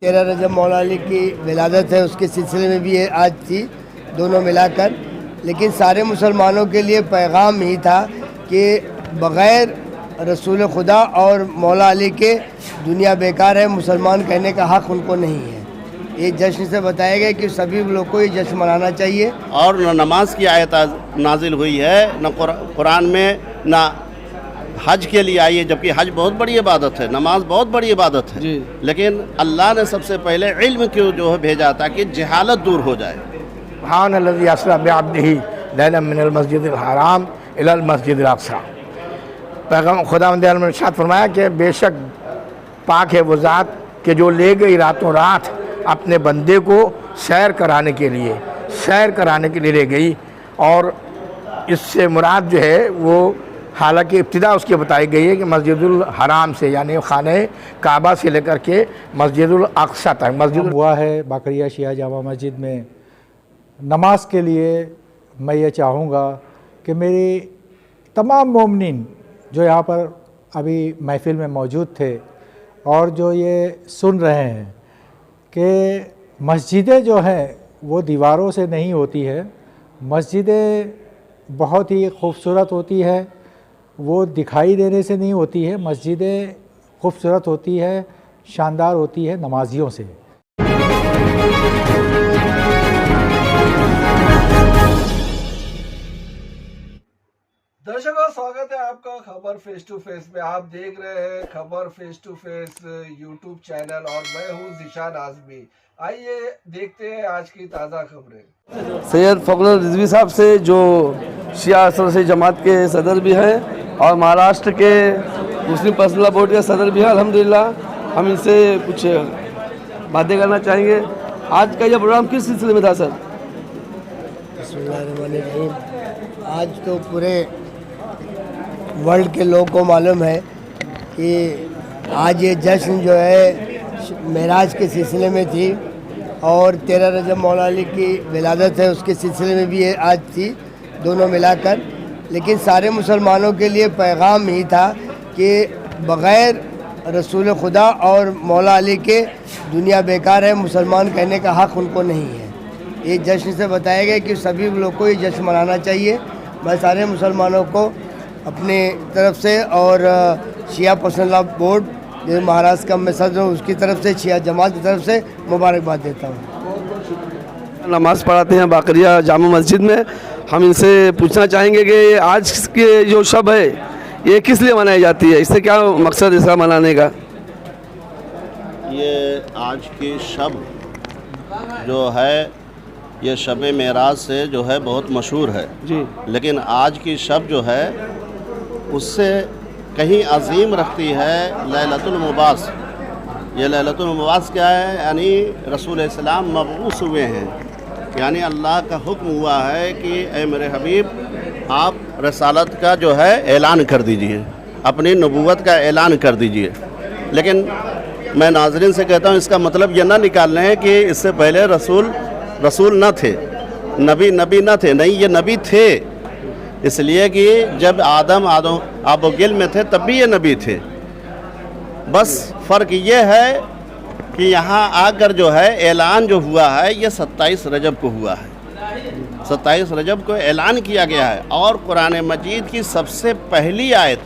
13 रजब मौला अली की विलादत है, उसके सिलसिले में भी ये आज थी, दोनों मिलाकर। लेकिन सारे मुसलमानों के लिए पैगाम ही था कि बग़ैर रसूल खुदा और मौला अली के दुनिया बेकार है, मुसलमान कहने का हक़ उनको नहीं है। ये जश्न से बताया गया कि सभी लोग को ये जश्न मनाना चाहिए। और न नमाज की आयत नाजिल हुई है, न कुरान में, न हज के लिए आई है, जबकि हज बहुत बड़ी इबादत है, नमाज बहुत बड़ी इबादत है। लेकिन अल्लाह ने सबसे पहले इल्म क्यों जो है भेजा ताकि जहालत दूर हो जाए। पैगम्बर खुदावंद आलम ने इरशाद फरमाया कि बेशक पाक है वो ज़ात कि जो ले गई रातों रात अपने बंदे को सैर कराने के लिए ले गई। और इससे मुराद जो है वो हालांकि इब्तिदा उसकी बताई गई है कि मस्जिदुल हराम से यानी खाने काबा से लेकर के मस्जिदुल अक्सा तक मस्जिद हुआ है। बाकरिया शिया जामा मस्जिद में नमाज के लिए मैं ये चाहूँगा कि मेरी तमाम मोमिनीन जो यहाँ पर अभी महफ़िल में मौजूद थे और जो ये सुन रहे हैं कि मस्जिदें जो हैं वो दीवारों से नहीं होती है, मस्जिदें बहुत ही खूबसूरत होती है, वो दिखाई देने से नहीं होती है, मस्जिदें खूबसूरत होती है, शानदार होती है नमाजियों से। दर्शकों, स्वागत है आपका खबर फेस टू फेस में। आप देख रहे हैं खबर face to face YouTube channel और मैं हूं ज़ीशान आज़मी। आइए देखते हैं आज की ताज़ा खबरें। सैयद फ़खरुल रिज़वी साहब से जो शिया असर जमात के सदर भी हैं और महाराष्ट्र के मुस्लिम पर्सनल बोर्ड के सदर भी हैं, अल्हम्दुलिल्लाह हम इनसे कुछ बातें करना चाहेंगे। आज का ये प्रोग्राम किस सिलसिले में था सर? बिस्मिल्लाहिर्रहमानिर्रहीम। आज तो पूरे वर्ल्ड के लोगों को मालूम है कि आज ये जश्न जो है मेराज के सिलसिले में थी और 13 रजब मौला अली की विलादत है, उसके सिलसिले में भी ये आज थी, दोनों मिलाकर। लेकिन सारे मुसलमानों के लिए पैगाम ही था कि बग़ैर रसूल खुदा और मौला अली के दुनिया बेकार है, मुसलमान कहने का हक़ उनको नहीं है। ये जश्न से बताया गया कि सभी लोग को ये जश्न मनाना चाहिए। मैं सारे मुसलमानों को अपने तरफ से और शिया पर्सनल लॉ बोर्ड जो महाराष्ट्र का मैं सदर हूँ उसकी तरफ से, शिया जमात की तरफ से मुबारकबाद देता हूँ। नमाज़ पढ़ाते हैं बाकरिया जामा मस्जिद में। हम इनसे पूछना चाहेंगे कि आज के जो शब है ये किस लिए मनाई जाती है, इससे क्या मकसद इसका मनाने का? ये आज की शब जो है ये शब मेराज से जो है बहुत मशहूर है जी। लेकिन आज की शब जो है उससे कहीं अजीम रखती है लैलतुल मुबास। ये लैलतुल मुबास क्या है? यानी रसूल इस्लाम मबऊस हुए हैं, यानी अल्लाह का हुक्म हुआ है कि ए मेरे हबीब आप रसालत का जो है ऐलान कर दीजिए, अपनी नबूवत का ऐलान कर दीजिए। लेकिन मैं नाज़रीन से कहता हूँ इसका मतलब ये ना निकाल लें कि इससे पहले रसूल न थे, नबी न थे। नहीं, ये नबी थे, इसलिए कि जब आदम आबोगिल में थे तब भी ये नबी थे। बस फ़र्क ये है कि यहाँ आकर जो है ऐलान जो हुआ है ये 27 रजब को हुआ है। 27 रजब को ऐलान किया गया है और कुरान मजीद की सबसे पहली आयत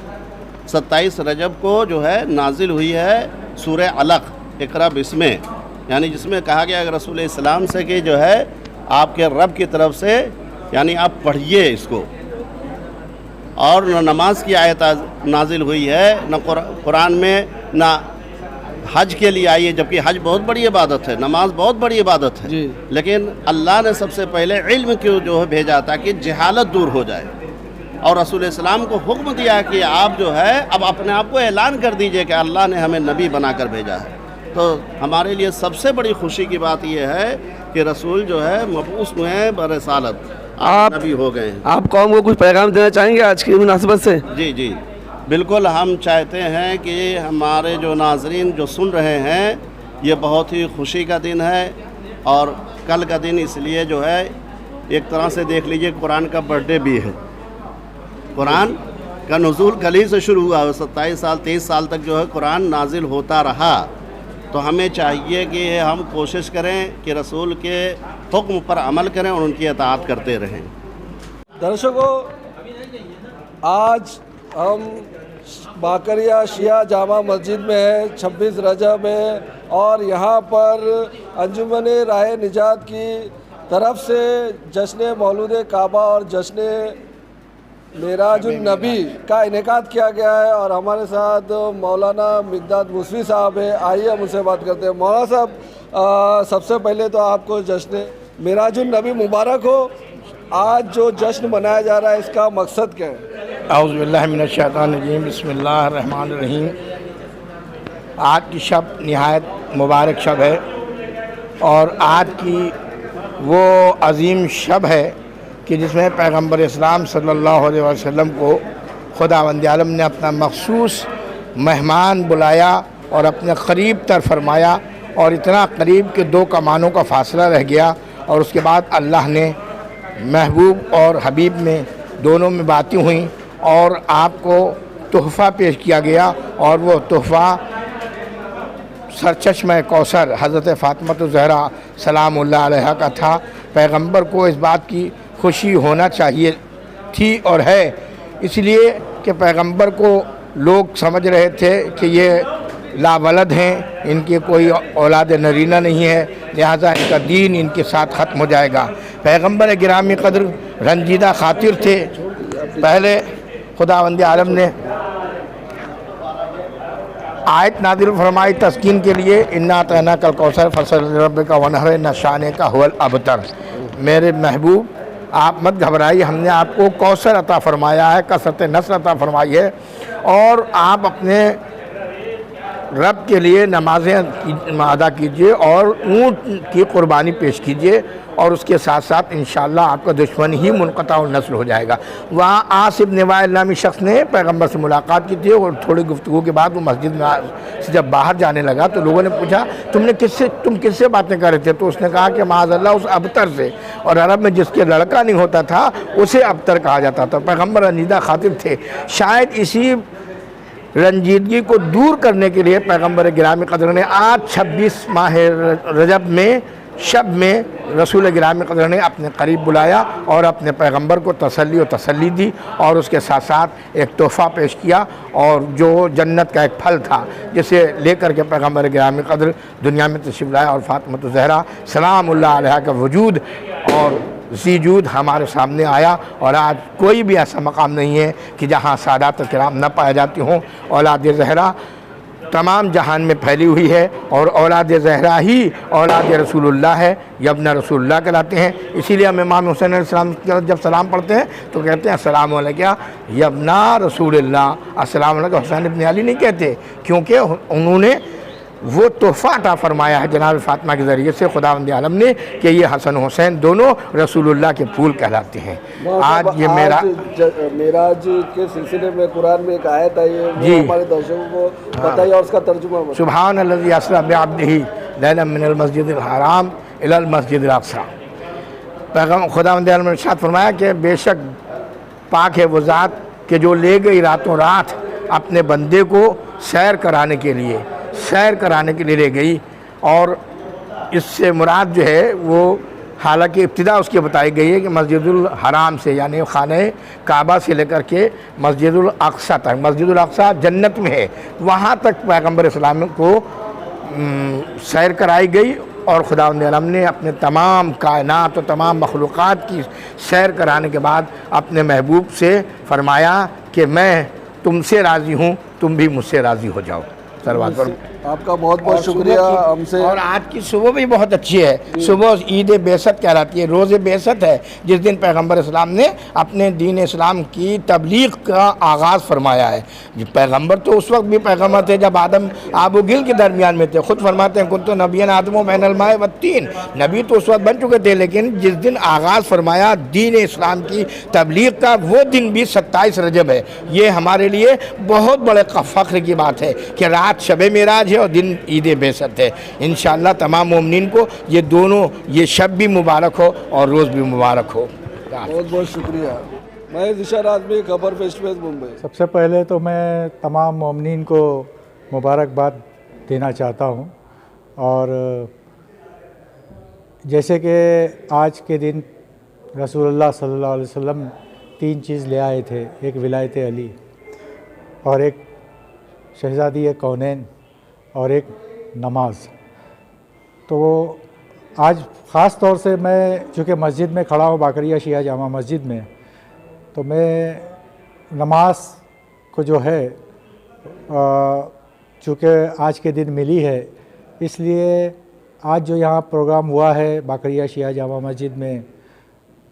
27 रजब को जो है नाजिल हुई है सूरह अलक़ इक़रा बिस्मे, यानी जिसमें कहा गया रसूल इस्लाम से कि जो है आपके रब की तरफ से यानी आप पढ़िए इसको। और न नमाज की आयत नाजिल हुई है, न कुरान में, न हज के लिए आई है, जबकि हज बहुत बड़ी इबादत है, नमाज बहुत बड़ी इबादत है। लेकिन अल्लाह ने सबसे पहले इल्म क्यों जो है भेजा ताकि जहालत दूर हो जाए। और रसूल इस्लाम को हुक्म दिया कि आप जो है अब अपने आप को ऐलान कर दीजिए कि अल्लाह ने हमें नबी बनाकर भेजा है। तो हमारे लिए सबसे बड़ी खुशी की बात यह है कि रसूल जो है मबूस हुए हैं बरसालत, आप नबी हो गए हैं। आप कौम को कुछ पैगाम देना चाहेंगे आज की मुनासिबत से? जी बिल्कुल। हम चाहते हैं कि हमारे जो नाजरीन जो सुन रहे हैं ये बहुत ही खुशी का दिन है और कल का दिन इसलिए जो है एक तरह से देख लीजिए कुरान का बर्थडे भी है। कुरान का नुज़ूल कल ही से शुरू हुआ है, 27 साल 23 साल तक जो है कुरान नाजिल होता रहा। तो हमें चाहिए कि हम कोशिश करें कि रसूल के हुक्म पर अमल करें और उनकी अताअत करते रहें। दर्शकों, आज हम बाकरिया शिया जामा मस्जिद में है, 26 रजब है, और यहाँ पर अंजुमन राह निजात की तरफ से जश्न मौलूद काबा और जश्न मेराजुन नबी का इनेकाद किया गया है। और हमारे साथ मौलाना मिकदाद मुसवी साहब है। आइए हम उनसे बात करते हैं। मौलाना साहब, सबसे पहले तो आपको जश्न मेराजुन नबी मुबारक हो। आज जो जश्न मनाया जा रहा है, इसका मकसद क्या है? औज़ु बिल्लाहि मिनश शैतानिर रजीम, बिस्मिल्लाहिर रहमानिर रहीम। आज की शब निहायत मुबारक शब है और आज की वो अज़ीम शब है कि जिसमें पैगम्बर इस्लाम सल्लल्लाहु अलैहि वसल्लम को खुदावंद आलम ने अपना मखसूस मेहमान बुलाया और अपने करीब तर फरमाया, और इतना करीब कि 2 कमानों का फ़ासला रह गया। और उसके बाद अल्लाह ने महबूब और हबीब में दोनों में बातें हुई और आपको तोहफ़ा पेश किया गया, और वो तोहफ़ा सरचश्मा कौसर हज़रत फ़ातिमा ज़हरा सलामुल्लाह अलैहा का था। पैगंबर को इस बात की खुशी होना चाहिए थी और है, इसलिए कि पैगंबर को लोग समझ रहे थे कि ये लावलद हैं, इनके कोई औलाद नरीना नहीं है, लिहाजा इनका दीन इनके साथ ख़त्म हो जाएगा। पैगंबर गिरामी कद्र रंजीदा खातिर थे। पहले खुदावंद आलम ने आयत नादिल फरमाई तस्कीन के लिए, इन्ना तैना कल कौसर फसल रब का वनहर नशाने का हुवल अबतर। मेरे महबूब, आप मत घबराइए, हमने आपको कौसर अता फरमाया है, कसरत नस्र अता फरमाई है, और आप अपने रब के लिए नमाज़ें अदा कीजिए और ऊँट की कुर्बानी पेश कीजिए, और उसके साथ साथ इंशाअल्लाह आपका दुश्मन ही मुनक़ता नस्ल हो जाएगा। वहाँ आस इब्न वाइल नामी शख्स ने पैगंबर से मुलाकात की थी, और थोड़ी गुफ्तगू के बाद वो मस्जिद में से जब बाहर जाने लगा तो लोगों ने पूछा, तुम किससे बातें कर रहे थे? तो उसने कहा कि माज़अल्लाह उस अबतर से, और अरब में जिसके लड़का नहीं होता था उसे अबतर कहा जाता था। पैगंबर रंजीदा खातिर थे। शायद इसी रंजीदगी को दूर करने के लिए पैगंबर गिरामी कद्र ने आज 26 माह रजब में शब में रसूल गिरामी कद्र ने अपने करीब बुलाया और अपने पैगंबर को तसल्ली दी, और उसके साथ साथ एक तोहफ़ा पेश किया, और जो जन्नत का एक फल था जिसे लेकर के पैगंबर गिरामी कद्र दुनिया में तशरीफ़ लाया, और फ़ातिमा ज़हरा सलामुल्लाह अलैहा का वजूद और ज़ीजूद हमारे सामने आया। और आज कोई भी ऐसा मकाम नहीं है कि जहाँ सादात किराम न पाए जाती हों। औलाद ज़हरा तमाम जहान में फैली हुई है, और औलाद ज़हरा ही औलाद रसूलुल्लाह है, यब्ना रसूलुल्लाह कहलाते हैं। इसीलिए हम इमाम हुसैन अलैहिस्सलाम जब सलाम पढ़ते हैं तो कहते हैं अस्सलामु अलैका यब्ना रसूलुल्लाह, अस्सलामु अलैका हुसैन इब्न अली नहीं कहते, क्योंकि उन्होंने वो तोहफ़ा अता फरमाया है जनाब फ़ातिमा के ज़रिए से खुदावंद आलम ने कि ये हसन हुसैन दोनों रसूलुल्लाह के फूल कहलाते हैं। आज ये मेराज के सिलसिले में कुरान में एक आयत है, ये हमारे दर्शकों को बताइए और उसका तर्जुमा। सुभान अल्लज़ी अस्रा बिअब्दिही लैलन मिनल मस्जिदिल हराम इलल मस्जिदिल अक़सा। पैगम्बर खुदावंद आलम ने इरशाद फरमाया कि बेशक पाक है वो ज़ात कि जो ले गई रातों रात अपने बंदे को सैर कराने के लिए ले गई। और इससे मुराद जो है वो हालांकि इब्तिदा उसकी बताई गई है कि मस्जिदुल हराम से, यानी खाने काबा से लेकर के मस्जिदुल अक़सा तक, मस्जिदुल अक़सा जन्नत में है, वहाँ तक पैगंबर इस्लाम को सैर कराई गई। और खुदावंद आलम ने अपने तमाम कायनात और तमाम मखलूक़ात की सैर कराने के बाद अपने महबूब से फरमाया कि मैं तुमसे राज़ी हूँ, तुम भी मुझसे राज़ी हो जाओ। सरवात पर आपका बहुत बहुत शुक्रिया हमसे। और आज की सुबह भी बहुत अच्छी है। सुबह ईद बेसत कहलाती है, रोज़े बेसत है, जिस दिन पैगंबर इस्लाम ने अपने दीन इस्लाम की तबलीग का आगाज़ फरमाया है। पैगंबर तो उस वक्त भी पैगंबर थे जब आदम आबू गिल के दरमियान में थे। ख़ुद फरमाते हैं कुन तो नबियन आदम बैनल माए व तीन, नबी तो उस वक्त बन चुके थे, लेकिन जिस दिन आगाज़ फरमाया दीन इस्लाम की तबलीग का, वो दिन भी 27 रजब है। ये हमारे लिए बहुत बड़े फ़ख्र की बात है कि रात शब मेराज है और दिन ईद बेसत है। इंशाअल्लाह तमाम मोमिनीन को ये दोनों, ये शब भी मुबारक हो और रोज़ भी मुबारक हो। बहुत बहुत शुक्रिया। मैं ज़िशान आज़मी, खबर फेस टू फेस मुंबई। सबसे पहले तो मैं तमाम मोमिनीन को मुबारकबाद देना चाहता हूँ और जैसे कि आज के दिन रसूलुल्लाह सल्लल्लाहु अलैहि वसल्लम 3 चीज़ ले आए थे, एक विलायत अली और एक शहज़ादी कौनैन और एक नमाज। तो आज ख़ास तौर से मैं चूँकि मस्जिद में खड़ा हूँ, बाकरिया शिया जामा मस्जिद में, तो मैं नमाज को जो है चूँकि आज के दिन मिली है, इसलिए आज जो यहाँ प्रोग्राम हुआ है बाकरिया शिया जामा मस्जिद में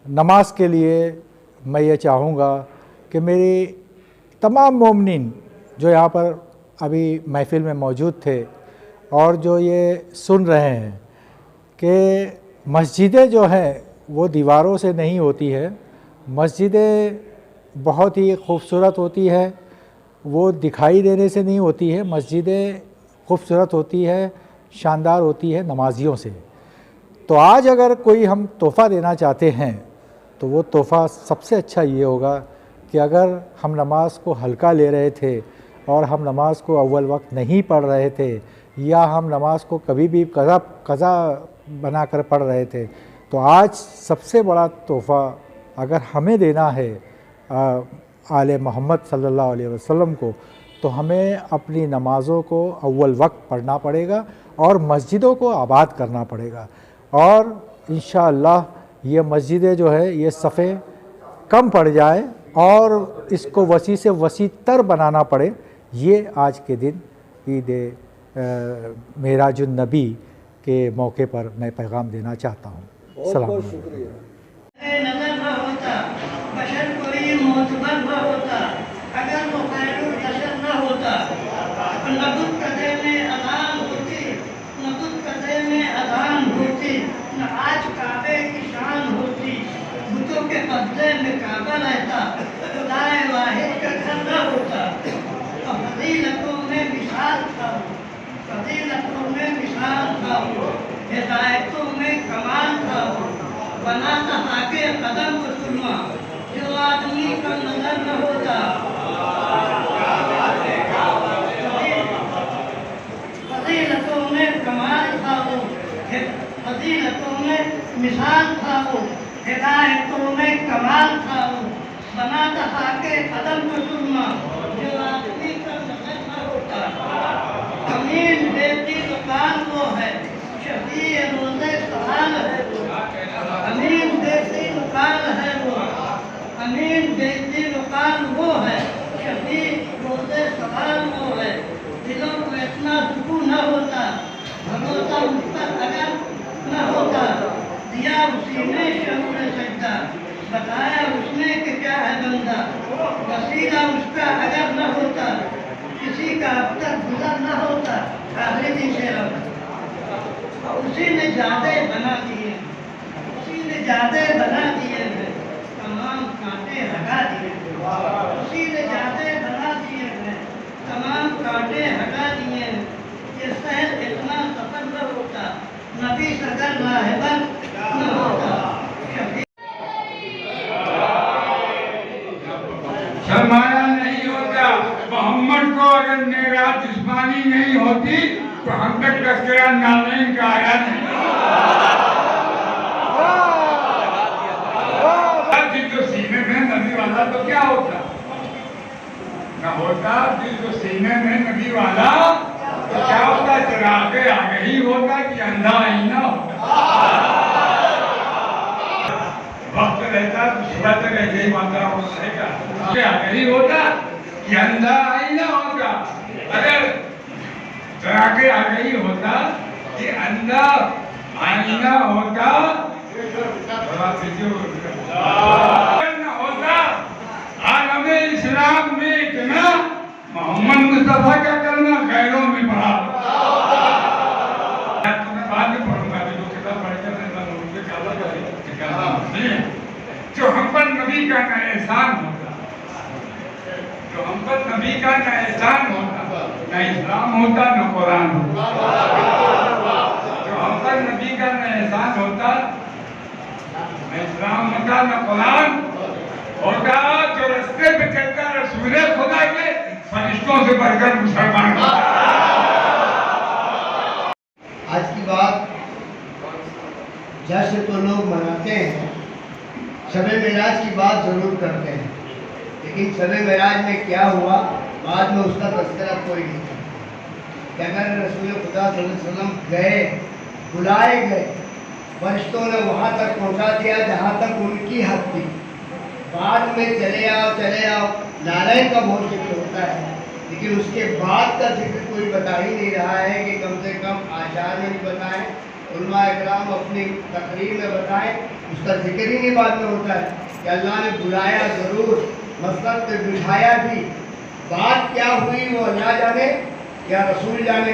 नमाज के लिए, मैं ये चाहूँगा कि मेरी तमाम मोमिनीन जो यहाँ पर अभी महफ़िल में मौजूद थे और जो ये सुन रहे हैं कि मस्जिदें जो हैं वो दीवारों से नहीं होती है, मस्जिदें बहुत ही खूबसूरत होती है, वो दिखाई देने से नहीं होती है, मस्जिदें खूबसूरत होती है, शानदार होती है नमाजियों से। तो आज अगर कोई हम तोहफ़ा देना चाहते हैं तो वो तोहफ़ा सबसे अच्छा ये होगा कि अगर हम नमाज को हल्का ले रहे थे और हम नमाज को अव्वल वक्त नहीं पढ़ रहे थे या हम नमाज को कभी भी कज़ा बनाकर पढ़ रहे थे, तो आज सबसे बड़ा तोहफ़ा अगर हमें देना है आले मोहम्मद सल्लल्लाहु अलैहि वसल्लम को, तो हमें अपनी नमाज़ों को अव्वल वक्त पढ़ना पड़ेगा और मस्जिदों को आबाद करना पड़ेगा। और इंशाअल्लाह ये मस्जिदें जो है ये सफ़े कम पड़ जाए और इसको वसी से वसी तर बनाना पड़े, ये आज के दिन ईद मेराजुन नबी के मौके पर मैं पैगाम देना चाहता हूँ। बहुत बहुत शुक्रिया। नजर न होता, बशर कोई मोतबर न होता, अगर वो खैरुल बशर न होता, नबुत कदे में अज़ान होती, नबुत कदे में अज़ान होती, न आज काबे की शान होती, बुतों के कब्जे में काबा रहता, खुदाए वाहिद का घर न होता, तो फजीलतों में मिसाल था, फजीलतों में मिसाल था, हिदायतों में कमाल था, बनाता आगे कदम को सुनवा, जो आदमी का नजर न होता, फजीलतों में कमाल था वो, फजीलतों में मिसाल था वो, हिदायतों में कमाल था वो, बनाता आगे कदम को सुनवा, जो आदमी का नजर न होता। अमीन बेटी दुकान वो है, शफी रोज़े सवाल है वो, अमीन बेटी दुकान है वो, अमीन बेटी दुकान वो है, शफी रोज़े सवाल वो है। दिलों को इतना सुकून न होता, भरोसा उस पर अगर न होता, दिया उसी ने शऊर सजदा, बताया उसने कि क्या है बंदा, वसीला उसका अगर न होता, किसी का अब तक गुजर न होता, आखिरी से उसी ने ज़्यादा बना दिए, उसी ने ज़्यादा बना दिए हैं, तमाम कांटे हटा दिए, उसी ने ज़्यादा बना दिए हैं, तमाम कांटे हटा दिए हैं। ये शहर इतना सफर न होता, नबी सदर राहबर न होता। सरमाया नहीं होता, मोहम्मद को अगर मेराज जिस्मानी नहीं होती तो हम तक तस्करा नाज़रीन का आया नहीं। दिल जो सीने में नबी वाला तो क्या होता न होता, दिल जो सीने में नबी वाला तो क्या होता, चिरागे आगे ही होता कि अंधा आईना होता। वक्त रहता तो सुबह तक ऐसे ही माता रहेगा, आगे ही होता कि अंधा आईना होता। अगर चिरागे आगे ही होता कि अंधा आईना होता, होता आलम इस्लाम में इतना मोहम्मद मुस्तफा का करना गैरों में बढ़ा। तुम्हें बाद में पढ़ूंगा, जो किताब पढ़कर जो हम पर नबी का न एहसान होता, जो हम पर नबी का न एहसान होता, न इस्लाम होता न कुरान होता। जो हम पर नबी का न एहसान होता, न इस्लाम होता न कुरान होता, जो रास्ते पे चलता रसूल खुदा के फरिश्तों से बढ़कर मुसलमान होता। जश्न तो लोग मनाते हैं, शब मेराज की बात ज़रूर करते हैं, लेकिन शब मेराज में क्या हुआ बाद में उसका तस्करा कोई नहीं करता। क्या अगर रसूल खुदा सल्लल्लाहु अलैहि वसल्लम गए, बुलाए गए, फरिश्तों ने वहाँ तक पहुँचा दिया जहाँ तक उनकी हद थी, बाद में चले आओ नारायण का बहुत जिक्र होता है, लेकिन उसके बाद का जिक्र कोई बता ही नहीं रहा है कि कम से कम आशार में भी बताएं, उलमा इकराम अपनी तकरीर में बताएं, उसका जिक्र ही नहीं बाद में होता है कि अल्लाह ने बुलाया ज़रूर, मसलन पे बिठाया भी, बात क्या हुई वो अल्लाह जाने या रसूल जाने।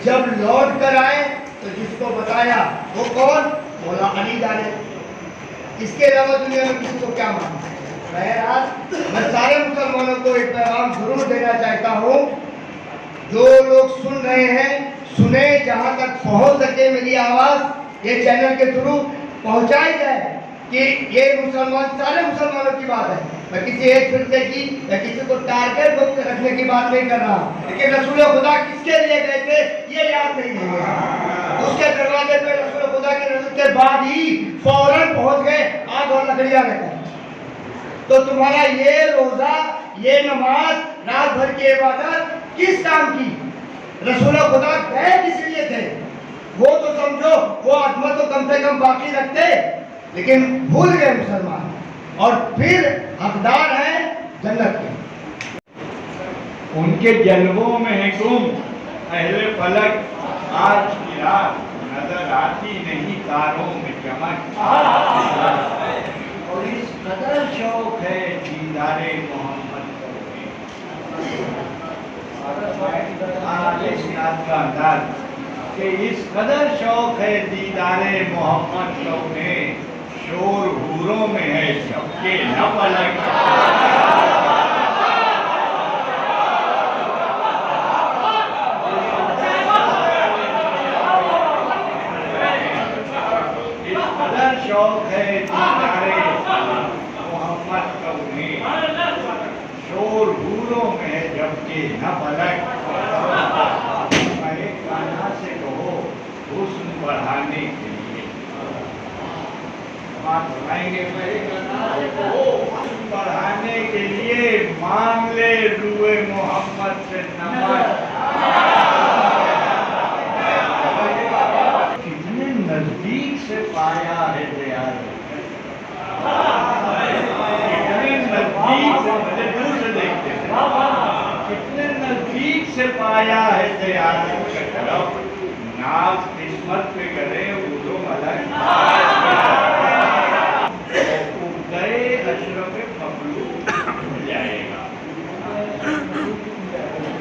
जब लौट कर आए तो जिसको बताया वो कौन, मौला अली जाने। इसके अलावा दुनिया में किसी को क्या मानना है। बहरहाल मैं सारे मुसलमानों को एक पैगाम जरूर देना चाहता हूँ, जो लोग सुन रहे हैं सुने, जहाँ तक पहुँच सके मेरी आवाज़ ये चैनल के थ्रू पहुँचाई जाए कि ये मुसलमान सारे मुसलमानों की बात है। मैं किसी एक फिरके की या किसी को टारगेट रखने की बात नहीं कर रहा, लेकिन रसूल खुदा किसके लिए गए थे ये याद नहीं है। उसके दरवाजे पे रसूल खुदा के नज़र के बाद ही फौरन पहुंच गए आग और लकड़ियां लेकर। तो तुम्हारा ये रोजा, ये नमाज, रात भर की इबादत किस काम की? रसूल खुदा गए किस लिए थे? वो तो समझो वो अजमत तो कम से कम बाकी रखते, लेकिन भूल गए मुसलमान, और फिर हकदार है जन्नत के। उनके जलवों में है तुम अहले फलक, आज की रात नजर आती नहीं तारों में चमक। और इस कदर शौक है दीदारे मोहम्मद का अंदाज कि इस कदर शौक है दीदारे मोहम्मद ने, शोर हूरों में है सबके न पलक। इस कदर शौक है दीदारे मोहम्मद ने, शोर हूरों में है जबकि न पलक। एक गाना से कहो हुस्न बढ़ाने के लिए बढ़ाएंगे, बढ़ाने के लिए मांग ले रूए मोहम्मद से नमक। कितने नजदीक से पाया है दयाल, कितने नजदीक से, दूर से देखते थे, कितने नजदीक से पाया है दयाल। नाज किस्मत पे करे वो लोग अलग गए, अशरफ मखलूक भूल जाएगा,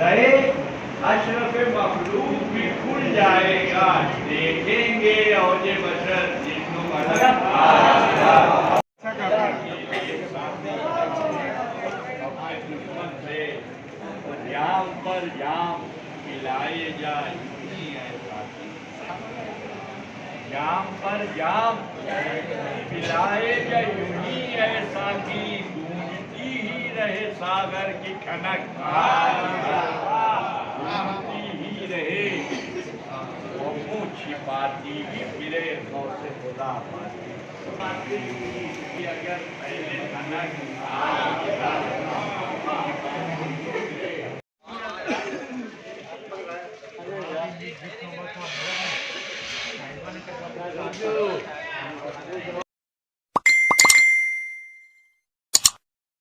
गए अशरफ मखलूक भी भूल जाएगा, देखेंगे और ये बशर जिन्हों अलग। जाम पर जाम पिलाए जाए, जाम पर जाम पिलाए जा यूं ऐसा की, गूंजती ही रहे सागर की खनक, गूंजती ही रहे वो मुँह छिपाती ही फिरे नौ से खुदा पाती अगर पहले खनक